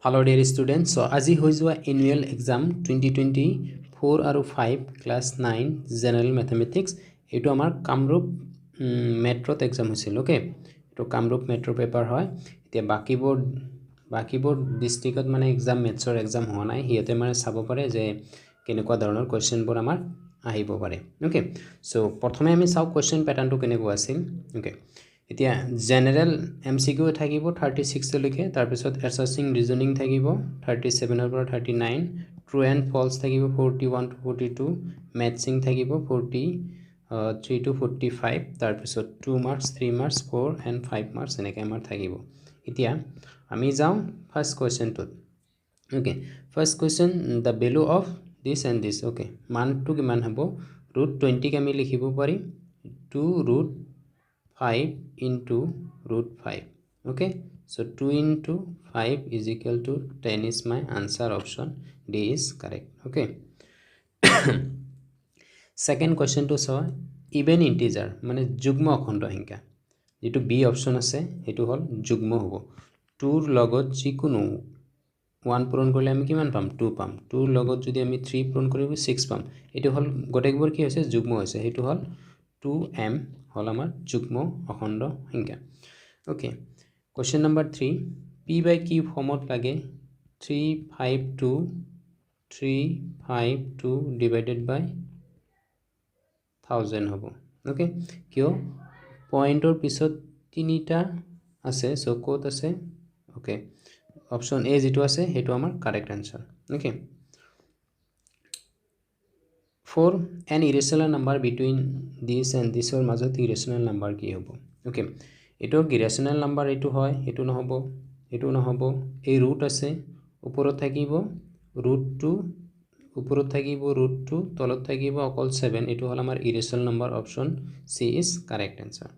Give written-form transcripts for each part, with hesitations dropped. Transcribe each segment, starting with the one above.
Hello dear students, so আজি হৈ যোৱা annual exam 2024 আৰু 5 class 9 general mathematics এটো আমাৰ কামৰূপ মেট্ৰত exam হৈছিল ওকে এটো কামৰূপ মেট্ৰ পেপাৰ হয় এতিয়া বাকিবোৰ ডিস্ট্ৰিক্টত মানে exam mathsৰ exam হোৱা নাই হিয়তে মানে চাব পাৰে যে কেনেকুৱা ধৰণৰ কোৱেশ্চনবোৰ আমাৰ আহিব পাৰে ওকে সো প্ৰথমে আমি চাও কোৱেশ্চন প্যাটাৰ্নটো কেনেকুৱা আছিল ওকে এতিয়া জেনাৰেল এমসিকিউ থাকিব 36 লৈকে তাৰ পিছত এছাচিং ৰিজনিং থাকিব 37 ৰ পৰা 39 ট্ৰু এণ্ড ফলছ থাকিব 41 টু 42 ম্যাথছিং থাকিব 43 টু 45 তাৰ পিছত 2 মাৰ্কস 3 মাৰ্কস 4 এণ্ড 5 মাৰ্কস এনেকৈ আমাৰ থাকিব এতিয়া আমি যাওঁ ফাৰ্স্ট কোৱেশ্চনটো okay first question the value of this and this okay মানটো কিমান হ'ব √20 ক আমি লিখিব পাৰি 2√5 into √5 okay so 2 into 5 is equal to 10 is my answer option D is correct okay second question to saw even integer মানে যুগ্ম অখণ্ড সংখ্যা যেটো বি অপশন আছে এটো হল যুগ্ম হ'ব 2 ৰ লগত যিকোনো 1 পূৰণ কৰিলে আমি কিমান পাম 2 পাম 2 ৰ লগত যদি আমি 3 পূৰণ কৰিব 6 পাম এটো হল গটেকবোৰ কি হৈছে যুগ্ম হৈছে হেতু হল 2m হল আমাৰ যুগ্ম অখণ্ড সংখ্যা okay question number 3 p by q ফর্মত লাগে 352 ডিভাইডেড বাই 1000 হ'ব ওকে কিয় পয়েন্টৰ পিছত তিনিটা আছে সো কোড আছে ওকে অপশন এ যেটো আছে হেতু আমাৰ correct answer okay 4 an irrational number between this and this or মাজত irrational number কি হ'ব ওকে এটো irrational number এটো হয় এটো নহব এই রুট আছে উপৰত থাকিব √2 উপৰত থাকিব √2 তলত থাকিব অকল 7 এটো হল আমাৰ irrational number option C is correct answer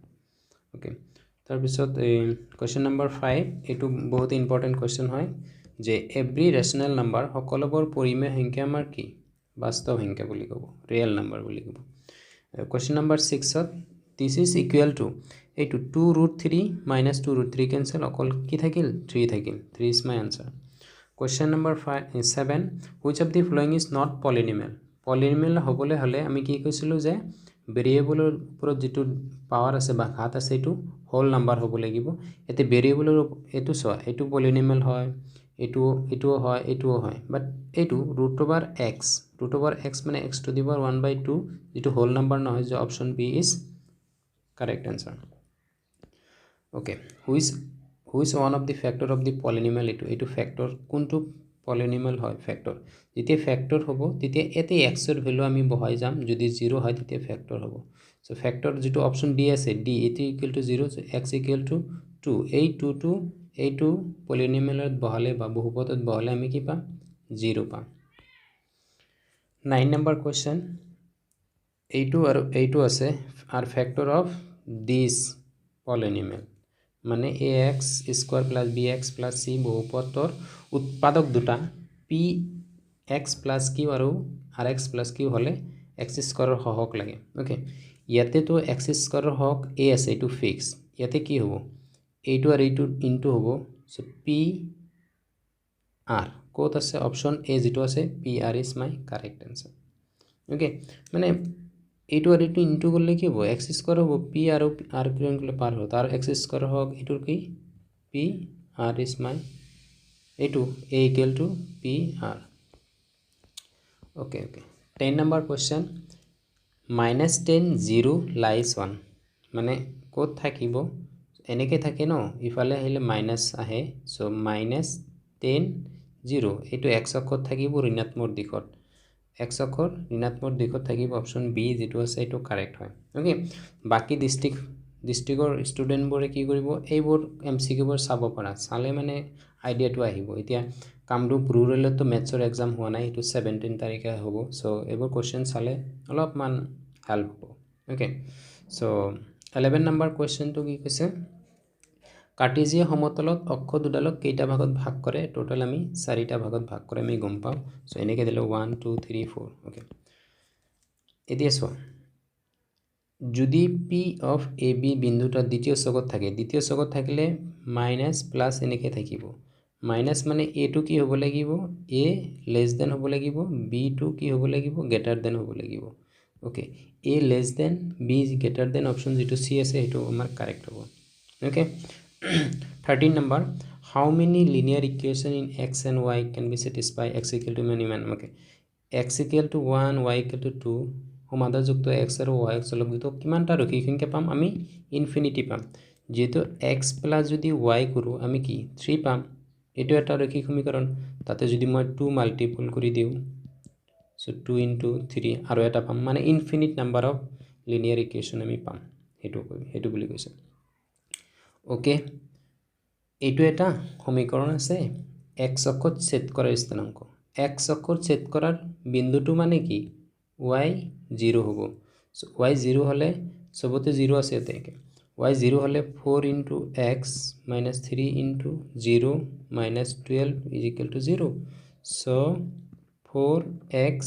okay তাৰ পিছত কোৱেশ্চন নাম্বাৰ 5 এটো বহুত ইম্পৰ্টেন্ট কোৱেশ্চন হয় যে এভৰি ৰেশনাল নাম্বাৰ সকলোবোৰ পৰিমেয় সংখ্যা আমাৰ কি বাস্তৱ সংখ্যা বুলি কব ৰিয়েল নাম্বাৰ বুলি কব question number 6 to this is equal to এইটো 2√3 minus 2√3 cancel অকল কি থাকিল 3 থাকিল 3 is my answer question number 7 which of the following is not polynomial polynomial হবলে হলে আমি কি কৈছিলো যে ভেৰিয়েবলৰ ওপৰত যেটো পাৱাৰ আছে বা ঘাত আছে এটো হোল নাম্বাৰ হ'ব লাগিব এতে ভেৰিয়েবলৰ এটো সয়া এটো পলিনোমিয়াল হয় এটো হয় বাট এটো √x মানে x to the power 1/2 যেটো হোল নাম্বাৰ নহয় যে option B is correct answer okay who is one of the factor of the polynomial etu factor kuntu polynomial hoy factor jete factor hobo tete ete x er value ami bohai jam jodi 0 hoy tete factor hobo so factor jeto option d ase d etu equal to 0 so x equal to 2 ei 2 polynomial ot bohale ba bohupatot bohale ami ki pam 0 pam 9 number question এইটো আছে আর factor of this polynomial মানে ax square plus bx plus c বহুপদৰ উৎপাদক দুটা px plus q আৰু rx plus q হলে x স্কয়াৰৰ সহগ লাগে okay ইয়াতে তো x স্কয়াৰৰ সহগ a আছে এটো ফিক্স ইয়াতে কি হ'ব এইটো আৰু এইটো ইনটু হ'ব সো p r কোড আছে অপশন a যেটো আছে p r is my correct answer okay মানে এইটো আর এইটো ইনটু করলে কি হবে x স্কয়ার হবে p আর r পূরণ করলে পার হবে তার x স্কয়ার হোক এটার কি p r is my এইটো a equal to p r okay 10 number question -10 0 lies 1 মানে কোড থাকিব এনেকে থাকে ন ইফালে হলে মাইনাস আহে সো -10 0 এটো x অক্ষত থাকিব ঋণাত্মক দিশত x অক্ষৰ ঋণাত্মক দিশত থাকিব অপশন বি যেটো আছে এটো কাৰেক্ট হয় ওকে বাকি ডিস্ট্ৰিক্টৰ ষ্টুডেন্টবোৰে কি কৰিব এইবোৰ এমসিকিউবোৰ চাব পাৰা চালে মানে আইডিয়াটো আহিব এতিয়া কামৰূপ ৰুৰালত মেথছৰ এক্সাম হোৱা নাই এটো 17 তাৰিখে হ'ব সো এইবোৰ কোৱেশ্চন চালে অলপমান হেল্প হ'ব ওকে সো 11 নম্বৰ কোৱেশ্চনটো কি কৈছে কাৰ্টেজিয়া সমতলত অক্ষ দুডালক কেইটা ভাগত ভাগ কৰে টোটাল আমি 4টা ভাগত ভাগ কৰে আমি গম পাও সো এনেকে দিলে 1 2 3 4 ওকে এতিয়া সো যদি p of ab বিন্দুটা দ্বিতীয় চকত থাকে দ্বিতীয় চকত থাকিলে মাইনাস প্লাস এনেকে থাকিব মাইনাস মানে a টু কি হ'ব লাগিব a লেস দেন হ'ব লাগিব b টু কি হ'ব লাগিব গ্ৰেটাৰ দেন হ'ব লাগিব okay a less than b greater then option যেটো c আছে হেটো আমাৰ কাৰেক্ট হ'ব okay 13 number how many linear equation in x and y can be satisfied x equal to many man okay x equal to 1 y equal to 2 সমাধানযুক্ত x আৰু y লব্ধিত কিমানটা ৰৈখিক সংখ্যা পাম আমি ইনফিনিটি পাম যেটো x প্লাস যদি y কৰো আমি কি 3 পাম এটো এটা ৰৈখিক সমীকৰণ তাতে যদি মই 2 মাল্টিপল কৰি দিও সো 2 into 3 আৰু এটা পাম মানে infinite number of linear equation আমি পাম হেতু বুলি কৈছে ওকে এইটো এটা সমীকৰণ আছে x অক্ষত ছেদ কৰাৰ স্থানাংক x অক্ষত ছেদ কৰাৰ বিন্দুটো মানে কি y 0 হ'ব সো y 0 হলে সবতে 0 আছে এতে y 0 হলে 4 into x minus 3 into 0 minus 12 is equal to 0 so 4x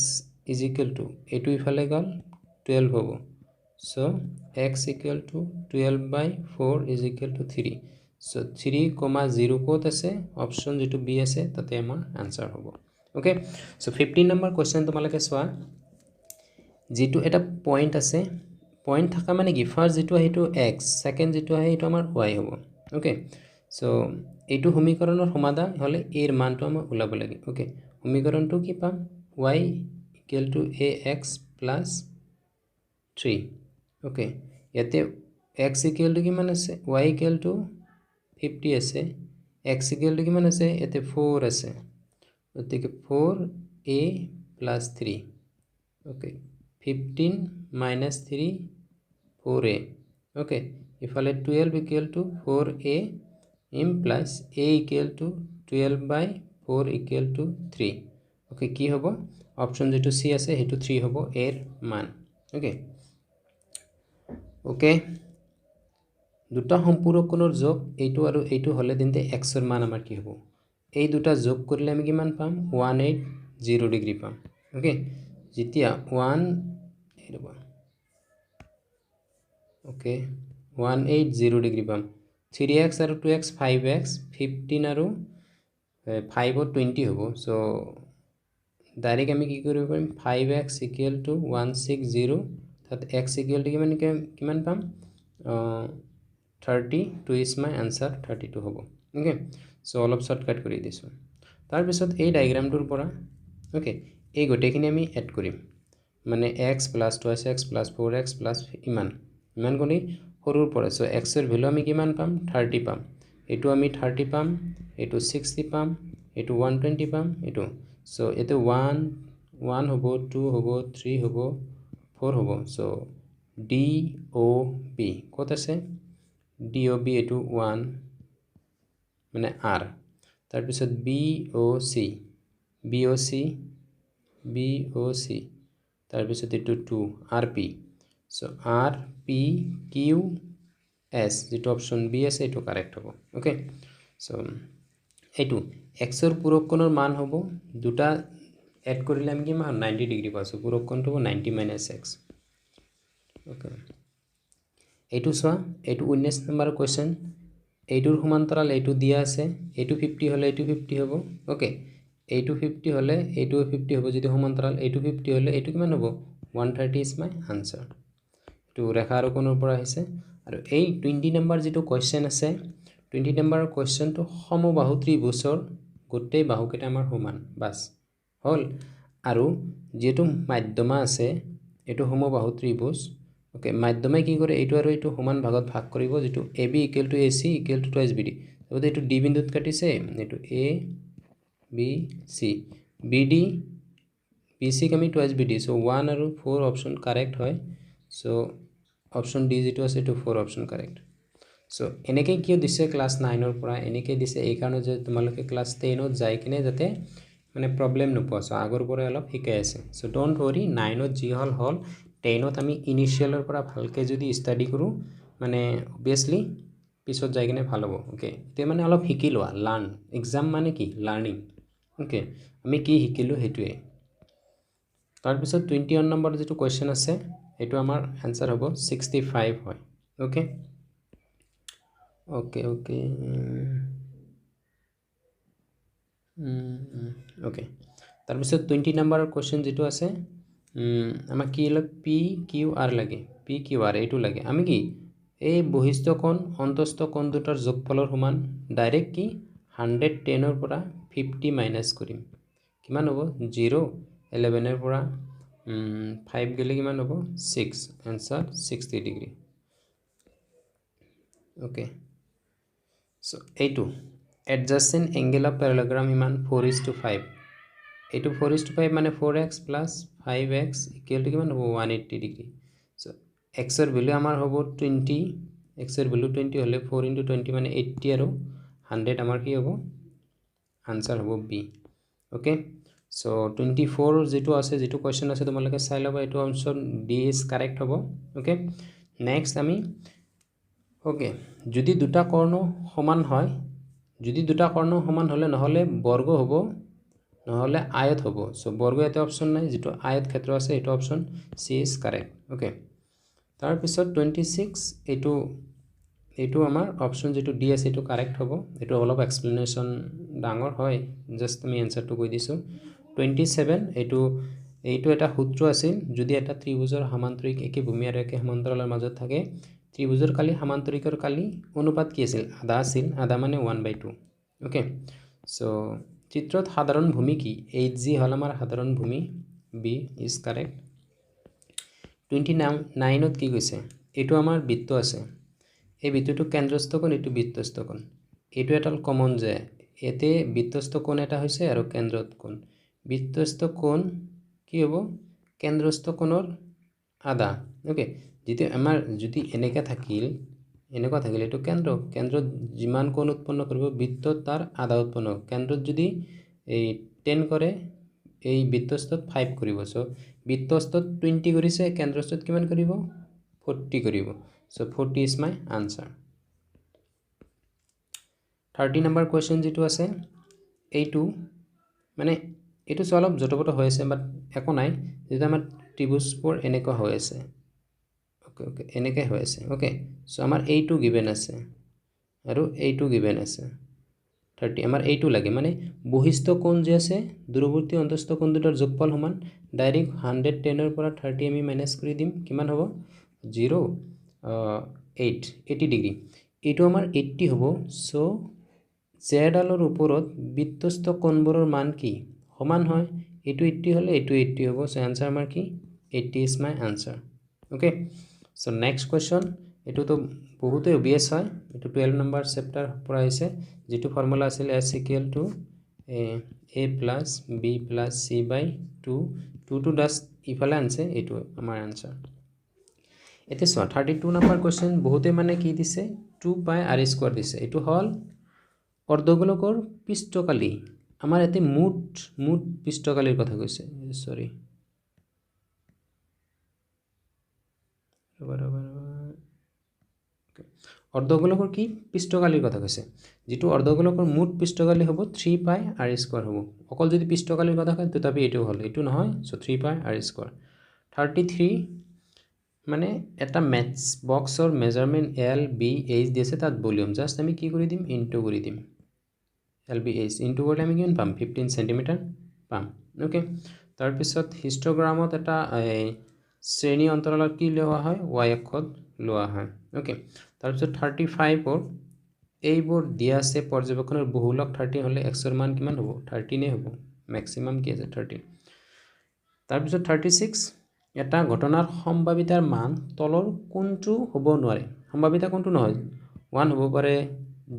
is equal to এটু ইফালে গল 12 হবো so x equal to 12 by 4 is equal to 3 so 3, 0 কত আছে অপশন যেটো বি আছে তাতে আমাৰ আনসাৰ হ'ব ওকে so 15 নম্বৰ কোশ্চেন তোমালকে সোৱা যেটো এটা পয়েন্ট আছে পয়েন্ট থাকা মানে কি ফাৰ্স্ট যেটো হেতু x সেকেন্ড যেটো আহে এটো আমাৰ y হ'ব ওকে সো এইটো সমীকৰণৰ সমাধান হলে a এৰ মানটো আমাৰ উলাব লাগে ওকে সমীকৰণটো কি পাম y equal to ax plus 3 okay ইয়াতে x equal to কিমান আছে y equal to 50 আছে x equal to কিমান আছে ইয়াতে 4 আছে ওতিকে 4a plus 3 okay 15 minus 3 4a okay ইফালে 12 equal to 4a m plus a equal to 12 by 4 equal to 3 okay কি হ'ব অপশন যেটো c আছে হেতু 3 হ'ব a এর মান okay okay দুটা সম্পূরক কোণৰ যোগ এইটো আৰু এইটো হলে দিনতে x এৰ মান আমাৰ কি হ'ব এই দুটা যোগ কৰিলে আমি কিমান পাম 180 ডিগ্ৰী পাম okay যেতিয়া 1 এৰবা okay 180 ডিগ্ৰী পাম 3x আৰু 2x 5x 15 আৰু 5 और 20 হ'ব সো ডাইৰেক্ট আমি কি কৰিব পাৰিম 5x equal to 160 তাত x equal to কিমান পাম 32 is my answer 32 হ'ব ওকে সো অলপ শর্টকাট কৰি দিছো তাৰ পিছত এই ডায়াগ্ৰামটোৰ পৰা ওকে এই গটেখিনি আমি এড কৰিম মানে x plus 2x plus 4x plus ইমান গনি সৰুৰ পৰা সো x এর ভ্যালু আমি কিমান পাম 30 পাম এটো আমি 30 পাম এটো 60 পাম এটো 120 পাম এটো সো এতে 1 1 হবো 2 হবো 3 হবো 4 হবো সো ডি ও বি কত আছে ডি ও বি এটো 1 মানে আর তার পিছত বি ও সি তার পিছত এটো 2 আর পি সো আর পি কিউ এস যেটো অপশন বি আছে এটো কারেক্ট হ'ব ওকে সো এটো x এর পূরক কোণৰ মান হ'ব দুটা এড কৰিলে আমি কিমান 90 ডিগ্ৰী পাছো পূৰক কোণটো 90 - x ওকে এটো সোৱা এটো 19 নম্বৰ কোৱেশ্চন এইটোৰ সমান্তৰাল এইটো দিয়া আছে এইটো 50 হলে এইটো 50 হ'ব ওকে এইটো 50 হলে এইটো 50 হ'ব যদি সমান্তৰাল এইটো 50 হলে এইটো কিমান হ'ব 130 is my answer to ৰেখাৰ কোণৰ পৰা আহিছে আৰু এই 20 নম্বৰ যেটো কোৱেশ্চন আছে 20 নম্বৰ কোৱেশ্চন তো সমবাহু ত্ৰিভুজৰ গোটেই বাহুকেইটা আমাৰ সমান বাস হল আৰু যেটো মাধ্যমা আছে এটো সমবাহু ত্ৰিভুজ ওকে মাধ্যমে কি কৰে এইটো আৰু এইটো সমান ভাগত ভাগ কৰিব যেটো AB = AC = 2BD তবে এইটো D বিন্দুত কাটিছে এটো A B C BD BC আমি 2BD সো 1 আৰু 4 অপশন কারেক্ট হয় সো অপশন ডি যেটো আছে এটো 4 অপশন কারেক্ট সো এনেকে কিও দিছে ক্লাস 9 ৰ পৰা এনেকে দিছে এই কাৰণে যে তোমালোকে ক্লাস 10 ত যাই কিনে যাতে মানে প্ৰবলেম নপোৱা সো আগৰ পৰা অলপ শিকাই আছে সো ডোন্ট वरी 9 ত জি হল 10 ত আমি ইনিশিয়ালৰ পৰা ভালকে যদি ষ্টাডি কৰো মানে অবিয়াসলি পিছত যাই কিনে ভাল হ'ব ওকে তে মানে অলপ শিকি লোৱা লাৰ্ন এক্সাম মানে কি লাৰ্নিং ওকে আমি কি শিকিলো হেতুৱে তাৰ পিছত 21 নম্বৰ যেটো কোৱেশ্চন আছে এটো আমাৰ আনসাৰ হ'ব 65 হয় ওকে ওকে ওকে ওকে তাৰপিছত 20 নম্বৰ কোৱেশ্চন যেটো আছে আমাক কি লাগে পি কিউ আৰ লাগে পি কিউ আৰ এইটো লাগে আমি কি এই বহিস্থ কোণ অন্তস্থ কোণ দুটাৰ যোগফলৰ সমান ডাইৰেক্ট কি 110 ৰ পৰা 50 মাইনাস কৰিম কিমান হ'ব 0 11 ৰ পৰা 5 গলে কিমান হ'ব 6 आंसर 60 ডিগ্ৰী ওকে সো এইটো adjacent angle of parallelogram ইমান 4:5 এইটো 4:5 মানে 4x plus 5x equal to কিমান হ'ব 180 ডিগ্ৰী সো x এৰ ভ্যালু আমাৰ হ'ব 20 x এৰ ভ্যালু 20 হলে 4 * 20 মানে 80 আৰু 100 আমাৰ কি হ'ব आंसर হ'ব b ওকে সো 24 যেটো আছে যেটো কোৱেশ্চন আছে তোমালোকে চাই লবা এটো অপচন ডি ইজ কাৰেক্ট হ'ব ওকে নেক্সট আমি ওকে যদি দুটা কৰ্ণ সমান হয় যদি দুটা কৰ্ণ সমান হলে নহলে বৰ্গ হ'ব নহলে আয়ত হ'ব সো বৰ্গ এতে অপচন নাই যেটো আয়ত ক্ষেত্ৰ আছে এটো option C is correct okay তাৰ পিছত 26 এটো আমাৰ অপচন যেটো ডি আছে এটো কাৰেক্ট হ'ব এটো অলপ এক্সপ্লেনেশন ডাঙৰ হয় জাস্ট আমি আনসাৰটো কৈ দিছো 27 এটো এটা সূত্ৰ আছে যদি এটা ত্ৰিভুজৰ সমান্তৰিক একে ভূমি আৰু একে সমান্তৰালৰ মাজত থাকে ত্ৰিভুজৰ কালি সমান্তৰিকৰ কালি অনুপাত কি আছিল আধা আছিল আধা মানে 1/2 ওকে সো চিত্ৰত সাধাৰণ ভূমি কি HG হল আমাৰ সাধাৰণ ভূমি বি ইজ কাৰেক্ট 29 ত কি কৈছে এটো আমাৰ বৃত্ত আছে এই বৃত্তটো কেন্দ্ৰস্থ কোণ এটো বৃত্তস্থ কোণ এটো এটা কমন যে এতে বৃত্তস্থ কোণ এটা হৈছে আৰু কেন্দ্ৰত কোণ বৃত্তস্থ কোণ কি হ'ব কেন্দ্ৰস্থ কোণৰ আধা ওকে যেতি আমাৰ যদি এনেকা থাকিল এটো কেন্দ্ৰত যিমান কোণ উৎপন্ন কৰিব বৃত্তত তাৰ আধা উৎপন্ন কেন্দ্ৰত যদি এই 10 কৰে এই বৃত্তস্থত 5 কৰিব সো বৃত্তস্থত 20 কৰিছে কেন্দ্ৰস্থত কিমান কৰিব 40 কৰিব so 40 is my answer 30 number question যেটো আছে এইটো মানে এটো অলপ জটপট হৈ আছে বাট একো নাই যেটা আমাৰ ত্ৰিভুজবোৰ এনেকা হৈ আছে ওকে এনেকা হৈ আছে ওকে সো আমাৰ এইটো গিভেন আছে আৰু এইটো গিভেন আছে 30 আমাৰ এইটো লাগে মানে বহিস্থ কোণ যে আছে দূৰৱৰ্তী অন্তস্থ কোণ দুটাৰ যোগফল সমান ডাইৰেক্ট 110 ৰ পৰা 30 আমি মাইনাস কৰি দিম কিমান হ'ব 0 80 ডিগ্ৰী এটো আমাৰ 80 হ'ব সো z ডালৰ ওপৰত বৃত্তস্থ কোণবোৰৰ মান কি সমান হয় এটো 80 হলে এটো 80 হ'ব সো आंसर আমাৰ কি 80 is my answer okay so next question এটো তো বহুতে অবিয়াস হয় এটো 12 নম্বৰ চেপ্টাৰ পৰা আহিছে যেটো ফৰ্মুলা আছিল s = a plus b plus c by 2 to dust ইফালে আনছে এটো আমাৰ आंसर এতে 32 নম্বৰ কোৱেশ্চন বহুতে মানে কি দিছে 2 pi r² দিছে এটো হল অৰ্ধগোলকৰ পৃষ্ঠকালি আমাৰ এতে মুঠ পৃষ্ঠকালিৰ কথা কৈছে সৰি অৰ্ধগোলকৰ কি পৃষ্ঠকালিৰ কথা কৈছে যেটো অৰ্ধগোলকৰ মুঠ পৃষ্ঠকালি হ'ব 3 pi r² হ'ব অকল যদি পৃষ্ঠকালিৰ কথা কয় তথাপি এটো হল এটো নহয় সো 3 pi r² 33 মানে এটা ম্যাথছ বক্সৰ মেজাৰমেন্ট L B H দিছে তাত ভলিউম জাস্ট আমি কি কৰি দিম ইনটু কৰি দিম L B H ইনটু কৰিলে আমি কিমান পাম 15 সেন্টিমিটাৰ পাম ওকে তাৰ পিছত হিস্টোগ্ৰামত এটা শ্ৰেণী অন্তৰালত কি লোৱা হয় y অক্ষত লোৱা হয় ওকে তাৰ পিছত 35 ৰ এইবোৰ দিয়া আছে পৰ্যবেক্ষণৰ বহুলক 30 হলে x ৰ মান কিমান হ'ব 13 এ হ'ব ম্যাক্সিমাম কি আছে 13 তাৰ পিছত 36 এটা ঘটনাৰ সম্ভাৱিতাৰ মান তলৰ কোনটো হ'ব নোৱাৰে সম্ভাৱিতা কোনটো নহয় 1 হ'ব পাৰে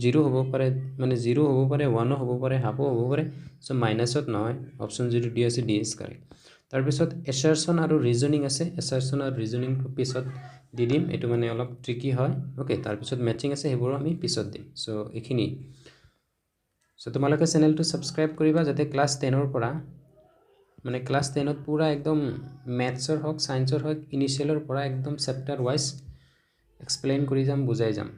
0 হ'ব পাৰে মানে 0 হ'ব পাৰে 1 হ'ব পাৰে হাফ হ'ব পাৰে সো মাইনাসত নহয় অপচন যেটো ডি আছে ডি ইজ কাৰেক্ট তাৰ পিছত এসাৰচন আৰু ৰিজনিং আছে এসাৰচন আৰু ৰিজনিং পিছত দি দিম এটো মানে অলপ ট্ৰিকি হয় ওকে তাৰ পিছত ম্যাচিং আছে হেবোৰ আমি পিছত দিম সো এখিনি সো তোমালোকে চেনেলটো সাবস্ক্ৰাইব কৰিবা যাতে ক্লাস 10 ৰ পৰা মানে ক্লাস 10 ত পুৰা একদম ম্যাথছৰ হক সায়েন্সৰ হক ইনিশিয়ালৰ পৰা একদম চেপ্টাৰ ওয়াইজ এক্সপ্লেইন কৰি যাম বুজাই যাম